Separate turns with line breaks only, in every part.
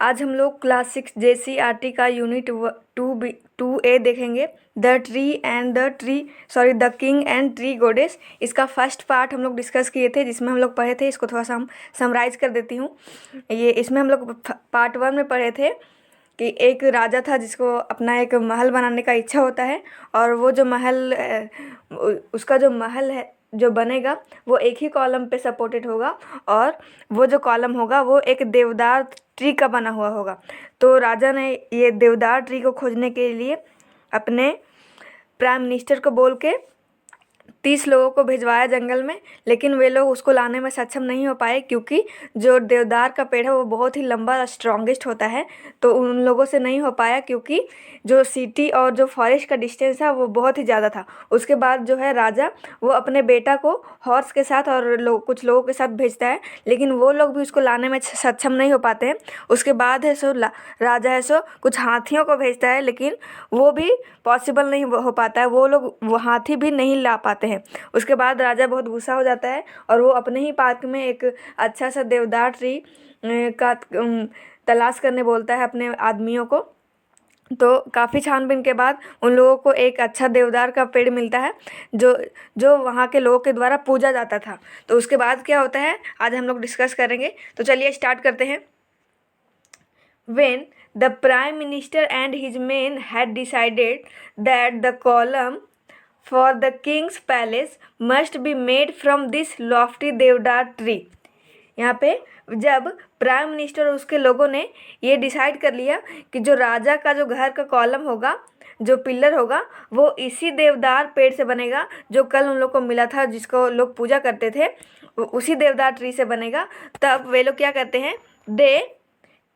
आज हम लोग क्लास 6 JCRT का यूनिट 2A देखेंगे। The king and tree गोडेस। इसका फर्स्ट पार्ट हम लोग डिस्कस किए थे, जिसमें हम लोग पढ़े थे, इसको थोड़ा सा हम समराइज कर देती हूँ। ये इसमें हम लोग पार्ट 1 में पढ़े थे कि एक राजा था जिसको अपना एक महल बनाने का इच्छा होता है, और वो जो महल उसका जो महल है जो बनेगा वो एक ही कॉलम पे सपोर्टेड होगा, और वो जो कॉलम होगा वो एक देवदार ट्री का बना हुआ होगा। तो राजा ने ये देवदार ट्री को खोजने के लिए अपने प्राइम मिनिस्टर को बोल के 30 लोगों को भिजवाया जंगल में, लेकिन वे लोग उसको लाने में सक्षम नहीं हो पाए, क्योंकि जो देवदार का पेड़ है वो बहुत ही लंबा और स्ट्रॉन्गेस्ट होता है। तो उन लोगों से नहीं हो पाया, क्योंकि जो सिटी और जो फॉरेस्ट का डिस्टेंस था वो बहुत ही ज़्यादा था। उसके बाद जो है राजा वो अपने बेटा को हॉर्स के साथ और कुछ लोगों के साथ भेजता है, लेकिन वो लोग भी उसको लाने में सक्षम नहीं हो पाते हैं। उसके बाद है सो राजा है सो कुछ हाथियों को भेजता है, लेकिन वो भी पॉसिबल नहीं हो पाता है, वो लोग वो हाथी भी नहीं ला पाते हैं। उसके बाद राजा बहुत गुस्सा हो जाता है और वो अपने ही पार्क में एक अच्छा सा देवदार ट्री का तलाश करने बोलता है अपने आदमियों को। तो काफ़ी छानबीन के बाद उन लोगों को एक अच्छा देवदार का पेड़ मिलता है, जो जो वहाँ के लोगों के द्वारा पूजा जाता था। तो उसके बाद क्या होता है आज हम लोग डिस्कस करेंगे। तो चलिए स्टार्ट करते हैं। When the prime minister and his men had decided that the column for the king's palace must be made from this lofty देवदार tree। यहाँ पे जब प्राइम मिनिस्टर और उसके लोगों ने ये डिसाइड कर लिया कि जो राजा का जो घर का कॉलम होगा, जो पिलर होगा, वो इसी देवदार पेड़ से बनेगा जो कल उन लोग को मिला था, जिसको लोग पूजा करते थे, वो उसी देवदार ट्री से बनेगा। तब वे लोग क्या करते हैं, दे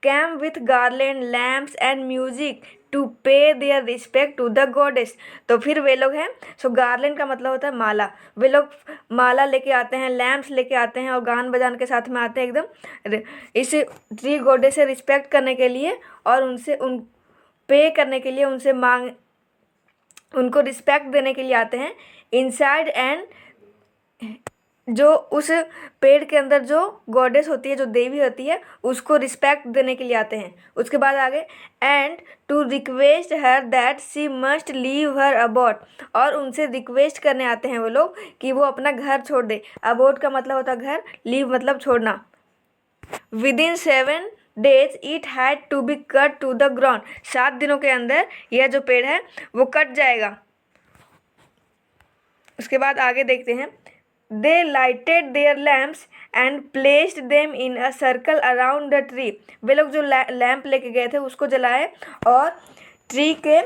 came with garland, lamps and music to pay their respect to the goddess। तो फिर वे लोग हैं सो गार्लैंड का मतलब होता है माला। वे लोग माला लेके आते हैं, लैम्प्स लेके आते हैं और गान बजान के साथ में आते हैं एकदम इस ट्री गोडेस से रिस्पेक्ट करने के लिए, और उनसे पे करने के लिए, उनको रिस्पेक्ट देने के लिए आते हैं। इनसाइड एंड जो उस पेड़ के अंदर जो गॉडेस होती है, जो देवी होती है, उसको रिस्पेक्ट देने के लिए आते हैं। उसके बाद आगे and to request her that she must leave her abode. और उनसे रिक्वेस्ट करने आते हैं वो लोग कि वो अपना घर छोड़ दे। अबोट का मतलब होता है घर, लीव मतलब छोड़ना। Within 7 days it had to be cut to the ground. 7 दिनों के अंदर यह जो पेड़ है वो कट जाएगा। उसके बाद आगे देखते हैं। They lighted their lamps and placed them in a circle around the tree। वे लोग जो लैंप लेके गए थे उसको जलाए और ट्री के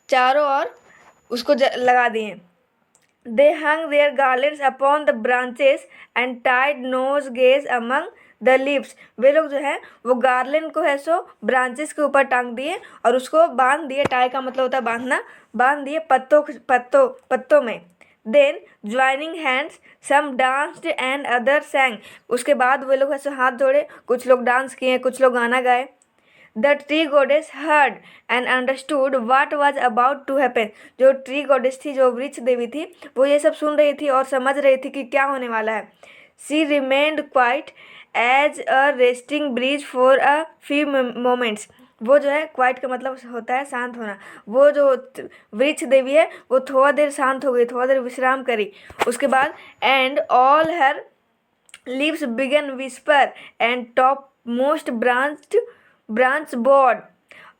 चारों ओर उसको लगा दिए। They hung their garlands upon the branches and tied nosegays among the leaves। वे लोग जो है वो गार्लैंड को है सो ब्रांचेस के ऊपर टांग दिए और उसको बांध दिए। टाई का मतलब होता है बांधना, बांध दिए पत्तों में। Then joining hands some danced and others sang। उसके बाद वे लोग ऐसे हाथ जोड़े, कुछ लोग डांस किए, कुछ लोग गाना गाए। The tree goddess heard and understood what was about to happen। जो ट्री गॉडेस थी, जो वृक्ष देवी थी, वो ये सब सुन रही थी और समझ रही थी कि क्या होने वाला है। She remained quiet as a resting breeze for a few moments। वो जो है क्वाइट का मतलब होता है शांत होना। वो जो वृक्ष देवी है वो थोड़ा देर शांत हो गई, थोड़ा देर विश्राम करी। उसके बाद and all her leaves began whisper and top most branch bowed.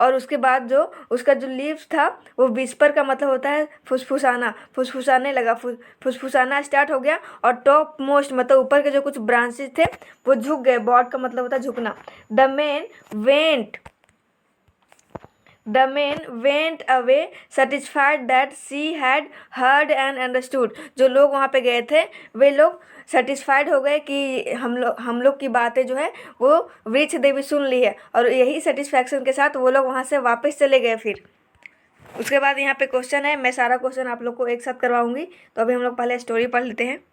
और उसके बाद जो उसका जो लीव्स था वो विस्पर का मतलब होता है फुसफुसाना, फुसफुसाने लगा, फुसफुसाना स्टार्ट हो गया। और टॉप मोस्ट मतलब ऊपर के जो कुछ ब्रांचेस थे वो झुक गए। बॉड का मतलब होता है झुकना। The man went away satisfied that she had heard and understood। जो लोग वहाँ पे गए थे वे लोग सेटिस्फाइड हो गए कि हम लोग की बातें जो है वो वृक्ष देवी सुन ली है, और यही सेटिस्फैक्शन के साथ वो लोग वहाँ से वापस चले गए। फिर उसके बाद यहाँ पे क्वेश्चन है, मैं सारा क्वेश्चन आप लोग को एक साथ करवाऊंगी। तो अभी हम लोग पहले स्टोरी पढ़ लेते हैं।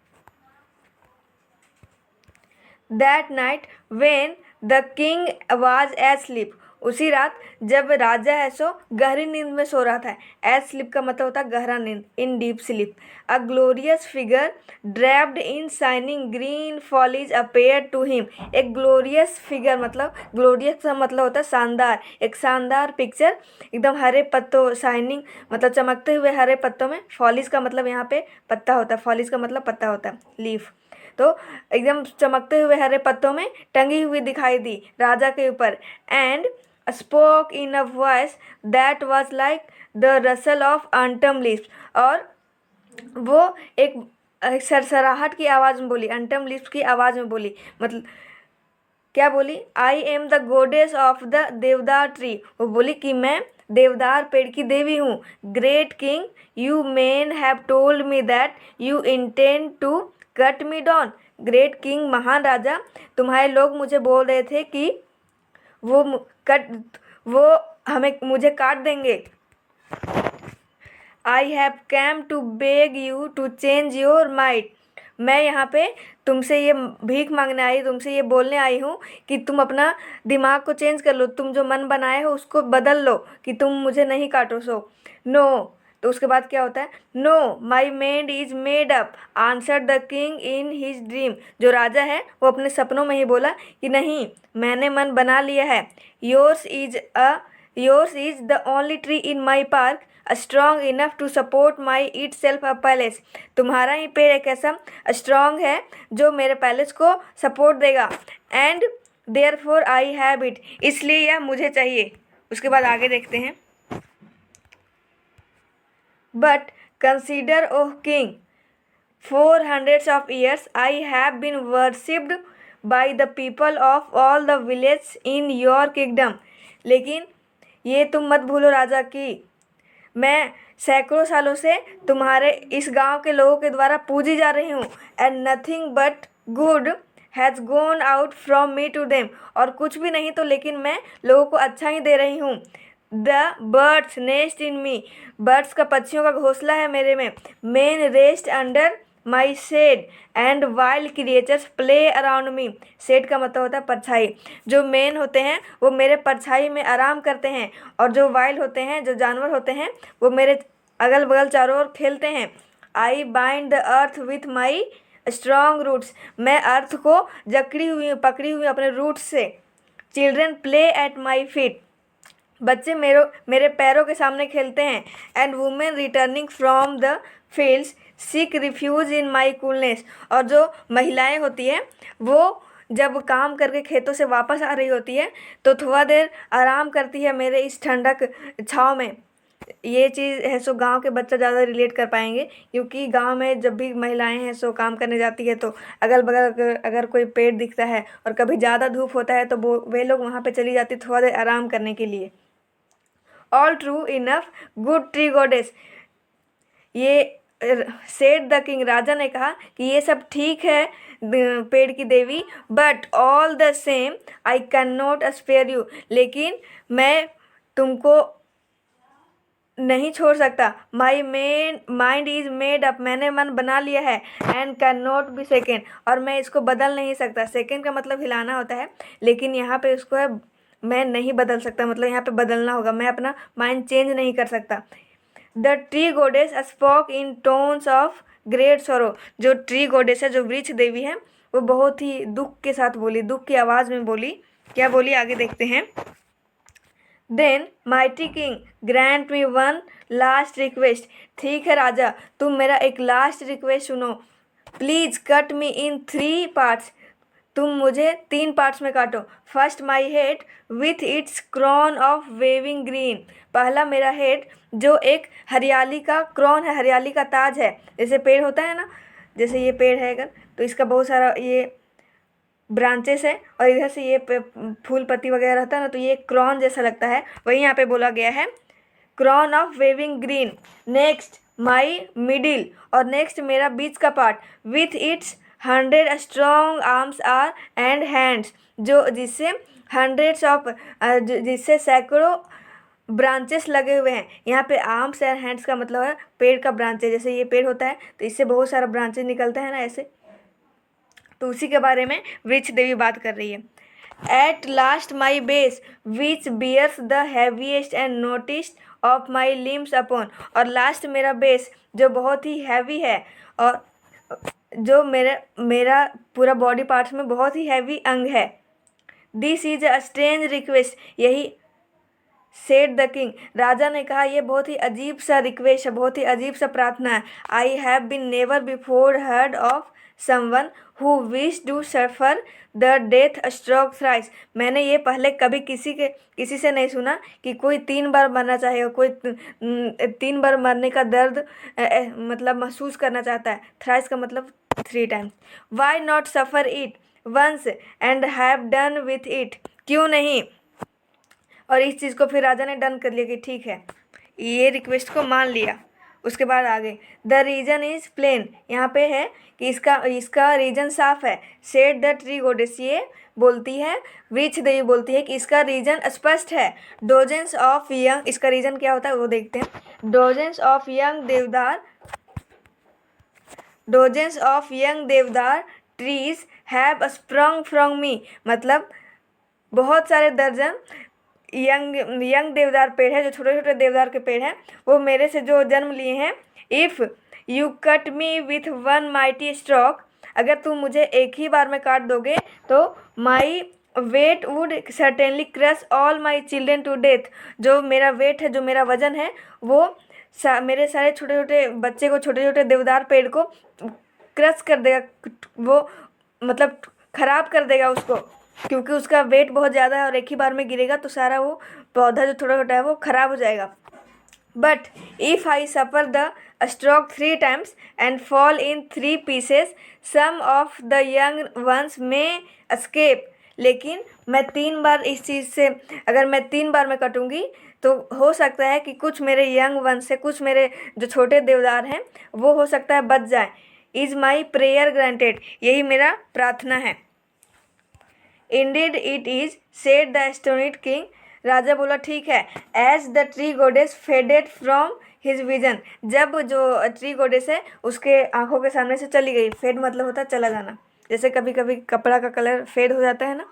That night when the king was asleep। उसी रात जब राजा है सो गहरी नींद में सो रहा था। एज स्लीप का मतलब होता है गहरा नींद, in deep sleep. A glorious figure draped in shining green foliage appear to him. एक ग्लोरियस फिगर मतलब, ग्लोरियस का मतलब होता है शानदार, एक शानदार पिक्चर एकदम हरे पत्तों, शाइनिंग मतलब चमकते हुए हरे पत्तों में, फॉलीज का मतलब यहाँ पे पत्ता होता है, फॉलीज का मतलब पत्ता होता है, लीफ। तो एकदम चमकते हुए हरे पत्तों में टंगी हुई दिखाई दी राजा के ऊपर। And spoke in a voice that was like the Russell of autumn leaves. और वो एक सरसराहट की आवाज़ में बोली, ऑटम लीव्स की आवाज़ में बोली। मतलब क्या बोली? I am the goddess of the deodar tree. वो बोली कि मैं देवदार पेड़ की देवी हूँ। Great king, you men have told me that you intend to cut me down. Great king, महान राजा, तुम्हारे लोग मुझे बोल रहे थे कि वो हमें मुझे काट देंगे। I have came to beg you to change your mind. मैं यहाँ पे तुमसे ये भीख मांगने आई, तुमसे ये बोलने आई हूँ कि तुम अपना दिमाग को चेंज कर लो, तुम जो मन बनाए हो उसको बदल लो, कि तुम मुझे नहीं काटो। सो नो, तो उसके बाद क्या होता है? Know my made is made up, answer the king in his dream. जो राजा है वो अपने सपनों में ही बोला कि नहीं, मैंने मन बना लिया है। Yours is the only tree in my park strong enough to support my itself a palace. तुम्हारा ही पेड़ एक ऐसा स्ट्रॉन्ग है जो मेरे पैलेस को सपोर्ट देगा। And therefore I have it, इसलिए यह मुझे चाहिए। उसके बाद आगे देखते हैं। But consider oh king, 400 of years I have been worshipped by the people of all the villages in your kingdom। लेकिन ये तुम मत भूलो राजा कि मैं सैकड़ों सालों से तुम्हारे इस गांव के लोगों के द्वारा पूजी जा रही हूँ। And nothing but good has gone out from me to them. और कुछ भी नहीं तो लेकिन मैं लोगों को अच्छा ही दे रही हूँ। The birds nest in me, birds का, पक्षियों का घोंसला है मेरे में। Men rest under my shade and wild creatures play around me. Shade का मतलब होता है परछाई। जो मेन होते हैं वो मेरे परछाई में आराम करते हैं, और जो वाइल्ड होते हैं, जो जानवर होते हैं, वो मेरे अगल बगल चारों ओर खेलते हैं। I bind the earth with my strong roots, मैं अर्थ को पकड़ी हुई अपने रूट्स से। Children play at my feet, बच्चे मेरे पैरों के सामने खेलते हैं। And women returning from the fields seek refuge in my coolness, और जो महिलाएं होती हैं वो जब काम करके खेतों से वापस आ रही होती है तो थोड़ा देर आराम करती है मेरे इस ठंडक छाँव में। ये चीज़ है सो गांव के बच्चा ज़्यादा रिलेट कर पाएंगे, क्योंकि गांव में जब भी महिलाएं हैं सो काम करने जाती है तो अगल बगल अगर कोई पेड़ दिखता है और कभी ज़्यादा धूप होता है तो वे लोग वहाँ पे चली जाती थोड़ा देर आराम करने के लिए। All true enough good tree goddess, ये सेड द किंग, राजा ने कहा कि ये सब ठीक है पेड़ की देवी, but all the same I can not spare you, लेकिन मैं तुमको नहीं छोड़ सकता। My mind is made up, मैंने मन बना लिया है। And can not be second, और मैं इसको बदल नहीं सकता। सेकेंड का मतलब हिलाना होता है, लेकिन यहाँ पे उसको है मैं नहीं बदल सकता, मतलब यहाँ पे बदलना होगा, मैं अपना माइंड चेंज नहीं कर सकता। The tree goddess spoke in tones of great sorrow, जो ट्री गोडेस है, जो वृक्ष देवी है, वो बहुत ही दुख के साथ बोली, दुख की आवाज़ में बोली। क्या बोली आगे देखते हैं। Then mighty king grant me one last request, ठीक है राजा तुम मेरा एक लास्ट रिक्वेस्ट सुनो। Please cut me in 3 parts, तुम मुझे 3 पार्ट्स में काटो। First my head with its crown of waving green, पहला मेरा हेड जो एक हरियाली का क्रॉन है, हरियाली का ताज है। जैसे पेड़ होता है ना, जैसे ये पेड़ है अगर, तो इसका बहुत सारा ये ब्रांचेस है और इधर से ये फूल पत्ती वगैरह रहता है ना, तो ये क्रॉन जैसा लगता है, वही यहाँ पे बोला गया है crown of waving green. Next my middle, और नेक्स्ट मेरा बीच का part with its 100 strong arms are and hands, जो जिससे जिससे सैकड़ों ब्रांचेस लगे हुए हैं। यहाँ पे आर्म्स एंड हैंड्स का मतलब है पेड़ का ब्रांचेस, जैसे ये पेड़ होता है तो इससे बहुत सारा ब्रांचेस निकलता है ना ऐसे, तो उसी के बारे में वृक्ष देवी बात कर रही है। At last my base, which bears the heaviest and noticed of my limbs upon, और लास्ट मेरा बेस जो बहुत ही हैवी है और जो मेरा मेरा पूरा बॉडी पार्ट्स में बहुत ही हैवी अंग है। This is a strange request, यही सेड द किंग, राजा ने कहा यह बहुत ही अजीब सा रिक्वेस्ट है, बहुत ही अजीब सा प्रार्थना है। I have been never before heard of someone who wish to suffer the death stroke thrice, मैंने ये पहले कभी किसी से नहीं सुना कि कोई 3 बार मरना चाहे, कोई 3 बार मरने का दर्द मतलब महसूस करना चाहता है। थ्राइस का मतलब 3 times. Why not suffer it once and have done with it, क्यों नहीं, और इस चीज़ को फिर राजा ने डन कर लिया कि ठीक है, ये रिक्वेस्ट को मान लिया। उसके बाद आगे द रीजन इज प्लेन, यहाँ पे है कि इसका रीजन साफ है। सेड द ट्री गोडेस, ये बोलती है, वृक्ष देवी बोलती है कि इसका रीजन स्पष्ट है। डोजेंस ऑफ यंग, इसका रीजन क्या होता है वो देखते हैं। डोजेंस ऑफ यंग देवदार trees have sprung from me, मतलब बहुत सारे दर्जन यंग देवदार पेड़ है, जो छोटे छोटे देवदार के पेड़ हैं, वो मेरे से जो जन्म लिए हैं। If you cut me with one mighty stroke, अगर तुम मुझे एक ही बार में काट दोगे तो my weight would certainly crush all my children to death, जो मेरा वेट है, जो मेरा वजन है, वो मेरे सारे छोटे छोटे बच्चे को, छोटे छोटे देवदार पेड़ को क्रश कर देगा, वो मतलब ख़राब कर देगा उसको, क्योंकि उसका वेट बहुत ज़्यादा है और एक ही बार में गिरेगा तो सारा वो पौधा जो थोड़ा छोटा है वो ख़राब हो जाएगा। But if I suffer the stroke 3 times and fall in 3 pieces, some of the young ones में एस्केप, लेकिन मैं 3 बार इस चीज़ से, अगर मैं 3 बार में कटूँगी तो हो सकता है कि कुछ मेरे यंग वंस से, कुछ मेरे जो छोटे देवदार हैं वो हो सकता है बच जाए। इज़ माई प्रेयर ग्रांटेड, यही मेरा प्रार्थना है। Indeed it is, said the astonished king, राजा बोला ठीक है। As the tree goddess faded from his vision, जब जो ट्री गोडेस है उसके आंखों के सामने से चली गई। फेड मतलब होता है चला जाना, जैसे कभी कभी कपड़ा का कलर फेड हो जाता है ना।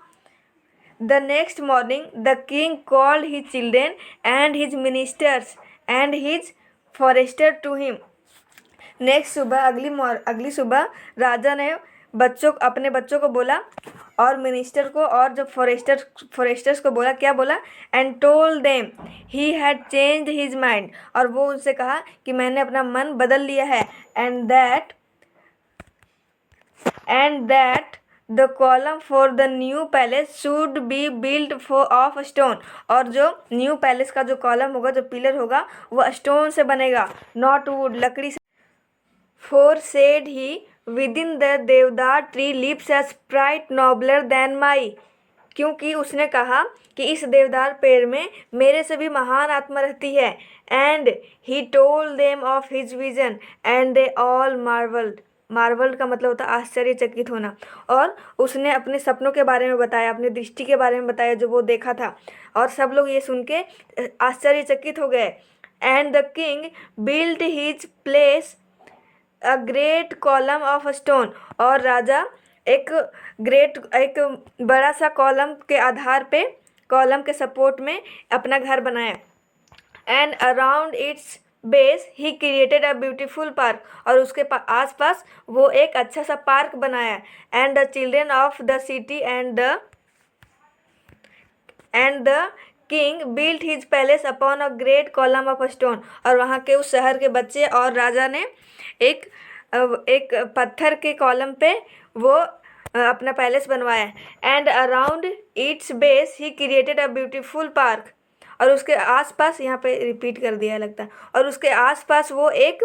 The next morning the king called his children and his ministers and his forester to him, next सुबह, अगली सुबह राजा ने अपने बच्चों को बोला और मिनिस्टर को और जो फॉरेस्टर्स को बोला, क्या बोला, and told them he had changed his mind, और वो उनसे कहा कि मैंने अपना मन बदल लिया है। And that the column for the new palace should be build of stone, और जो न्यू पैलेस का जो कॉलम होगा, जो पिलर होगा, वो स्टोन से बनेगा, नॉट वुड, लकड़ी से। For said he, within the देवदार tree lives a sprite nobler than my, क्योंकि उसने कहा कि इस देवदार पेड़ में मेरे से भी महान आत्मा रहती है। And he told them of his vision and they all marvelled, marvelled का मतलब होता है आश्चर्यचकित होना, और उसने अपने सपनों के बारे में बताया, अपनी दृष्टि के बारे में बताया जो वो देखा था, और सब लोग ये सुन के आश्चर्यचकित हो गए। And the king build his place a great column of stone, और राजा एक बड़ा सा कॉलम के आधार पे, कॉलम के सपोर्ट में अपना घर बनाया। And around its base he created a beautiful park, और उसके आसपास वो एक अच्छा सा पार्क बनाया। And the children of the city and the king built his palace upon a great column of stone, और वहाँ के उस शहर के बच्चे और राजा ने एक पत्थर के कॉलम पे वो अपना पैलेस बनवाया। And around its base he created a beautiful park, और उसके आसपास, यहाँ पे रिपीट कर दिया लगता है, और उसके आसपास वो एक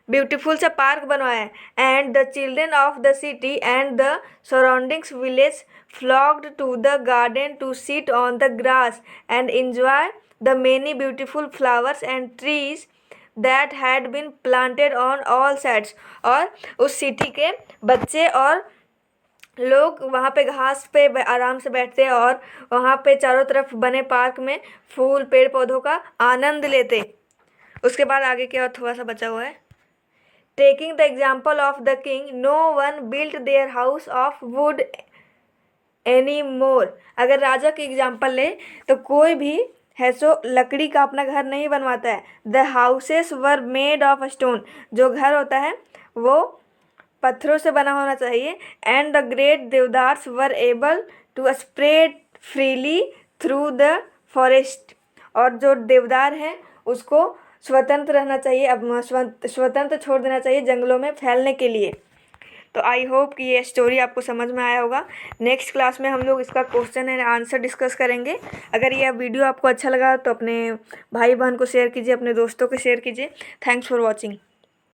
ब्यूटीफुल सा पार्क बनवाया। And the children of the city and the surroundings village flocked to the garden to sit on the grass and enjoy the many beautiful flowers and trees that had been planted on all sides, और उस city के बच्चे और लोग वहाँ पे घास पे आराम से बैठते और वहाँ पे चारों तरफ बने पार्क में फूल पेड़ पौधों का आनंद लेते। उसके बाद आगे क्या थोड़ा सा बचा हुआ है। Taking the example of the king, no one built their house of wood any more. अगर राजा की एग्जाम्पल ले तो कोई भी है सो लकड़ी का अपना घर नहीं बनवाता है। The houses were made of stone. जो घर होता है वो पत्थरों से बना होना चाहिए। And the great deodars were able to spread freely through the forest. और जो देवदार है उसको स्वतंत्र रहना चाहिए, अब स्वतंत्र छोड़ देना चाहिए जंगलों में फैलने के लिए। तो आई होप कि ये स्टोरी आपको समझ में आया होगा। नेक्स्ट क्लास में हम लोग इसका क्वेश्चन एंड आंसर डिस्कस करेंगे। अगर यह वीडियो आपको अच्छा लगा तो अपने भाई बहन को शेयर कीजिए, अपने दोस्तों को शेयर कीजिए। Thanks for watching.